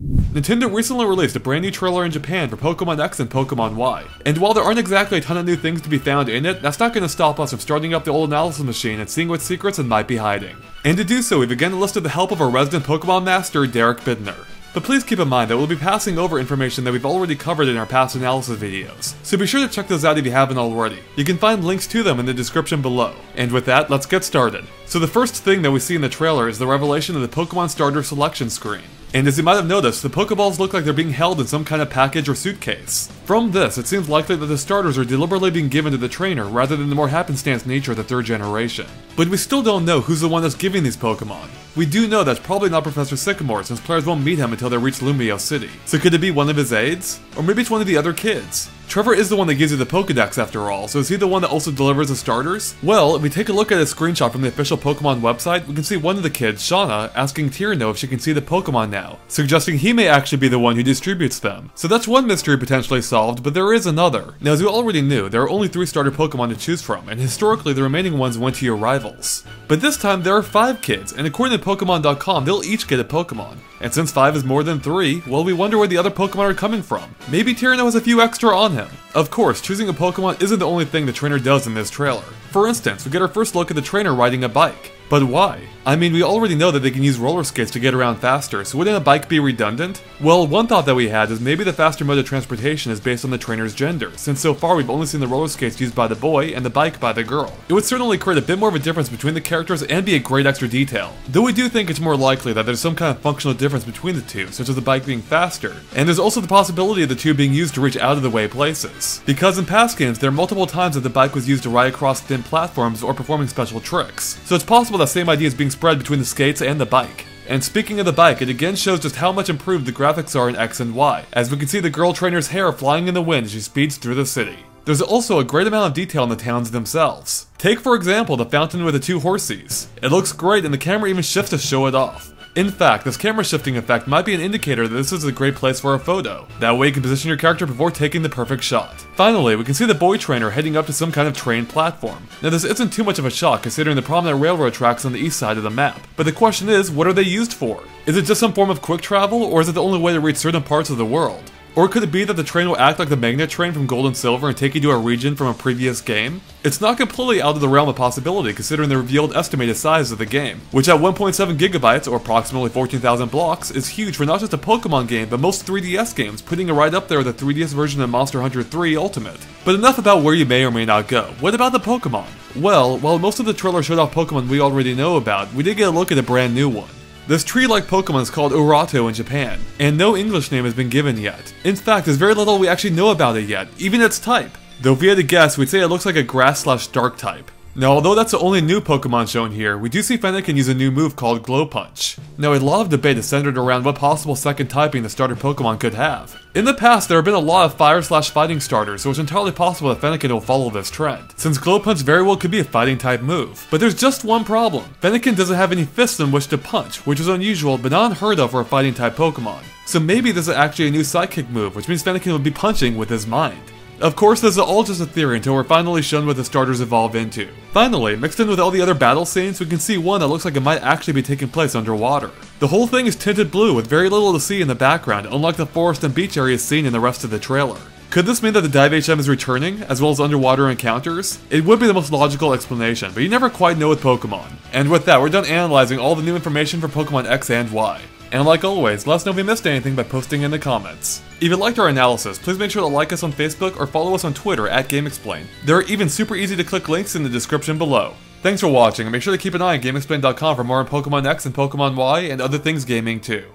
Nintendo recently released a brand new trailer in Japan for Pokemon X and Pokemon Y, and while there aren't exactly a ton of new things to be found in it, that's not going to stop us from starting up the old analysis machine and seeing what secrets it might be hiding. And to do so, we've again enlisted the help of our resident Pokemon master, Derek Bidner. But please keep in mind that we'll be passing over information that we've already covered in our past analysis videos, so be sure to check those out if you haven't already. You can find links to them in the description below. And with that, let's get started. So the first thing that we see in the trailer is the revelation of the Pokemon starter selection screen. And as you might have noticed, the Pokeballs look like they're being held in some kind of package or suitcase. From this, it seems likely that the starters are deliberately being given to the trainer rather than the more happenstance nature of the third generation. But we still don't know who's the one that's giving these Pokemon. We do know that's probably not Professor Sycamore, since players won't meet him until they reach Lumio City. So could it be one of his aides? Or maybe it's one of the other kids? Trevor is the one that gives you the Pokedex after all, so is he the one that also delivers the starters? Well, if we take a look at a screenshot from the official Pokemon website, we can see one of the kids, Shauna, asking Tierno if she can see the Pokemon now, suggesting he may actually be the one who distributes them. So that's one mystery potentially solved, but there is another. Now, as you already knew, there are only 3 starter Pokemon to choose from, and historically the remaining ones went to your rivals. But this time there are 5 kids, and according to Pokemon.com, they'll each get a Pokemon. And since 5 is more than 3, well, we wonder where the other Pokemon are coming from. Maybe Tierno has a few extra on him. Of course, choosing a Pokemon isn't the only thing the trainer does in this trailer. For instance, we get our first look at the trainer riding a bike. But why? I mean, we already know that they can use roller skates to get around faster, so wouldn't a bike be redundant? Well, one thought that we had is maybe the faster mode of transportation is based on the trainer's gender, since so far we've only seen the roller skates used by the boy and the bike by the girl. It would certainly create a bit more of a difference between the characters and be a great extra detail. Though we do think it's more likely that there's some kind of functional difference between the two, such as the bike being faster, and there's also the possibility of the two being used to reach out of the way places. Because in past games, there are multiple times that the bike was used to ride across thin platforms or performing special tricks, so it's possible that same idea is being spread between the skates and the bike. And speaking of the bike, it again shows just how much improved the graphics are in X and Y, as we can see the girl trainer's hair flying in the wind as she speeds through the city. There's also a great amount of detail in the towns themselves. Take for example the fountain with the 2 horsies. It looks great and the camera even shifts to show it off. In fact, this camera shifting effect might be an indicator that this is a great place for a photo. That way you can position your character before taking the perfect shot. Finally, we can see the boy trainer heading up to some kind of train platform. Now this isn't too much of a shock considering the prominent railroad tracks on the east side of the map. But the question is, what are they used for? Is it just some form of quick travel, or is it the only way to reach certain parts of the world? Or could it be that the train will act like the magnet train from Gold and Silver and take you to a region from a previous game? It's not completely out of the realm of possibility considering the revealed estimated size of the game, which at 1.7 gigabytes or approximately 14,000 blocks is huge for not just a Pokemon game but most 3DS games, putting it right up there with the 3DS version of Monster Hunter 3 Ultimate. But enough about where you may or may not go. What about the Pokemon? Well, while most of the trailer showed off Pokemon we already know about, we did get a look at a brand new one. This tree-like Pokemon is called Oorotto in Japan, and no English name has been given yet. In fact, there's very little we actually know about it yet, even its type. Though if we had to guess, we'd say it looks like a grass/dark type. Now, although that's the only new Pokemon shown here, we do see Fennekin use a new move called Glow Punch. Now, a lot of debate is centered around what possible second typing the starter Pokemon could have. In the past, there have been a lot of fire/fighting starters, so it's entirely possible that Fennekin will follow this trend, since Glow Punch very well could be a fighting type move. But there's just one problem. Fennekin doesn't have any fists in which to punch, which is unusual but not unheard of for a fighting type Pokemon. So maybe this is actually a new sidekick move, which means Fennekin would be punching with his mind. Of course, this is all just a theory until we're finally shown what the starters evolve into. Finally, mixed in with all the other battle scenes, we can see one that looks like it might actually be taking place underwater. The whole thing is tinted blue with very little to see in the background, unlike the forest and beach areas seen in the rest of the trailer. Could this mean that the Dive HM is returning, as well as underwater encounters? It would be the most logical explanation, but you never quite know with Pokemon. And with that, we're done analyzing all the new information for Pokemon X and Y. And like always, let us know if we missed anything by posting in the comments. If you liked our analysis, please make sure to like us on Facebook or follow us on Twitter at GameXplain. There are even super easy to click links in the description below. Thanks for watching, and make sure to keep an eye on GameXplain.com for more on Pokemon X and Pokemon Y and other things gaming too.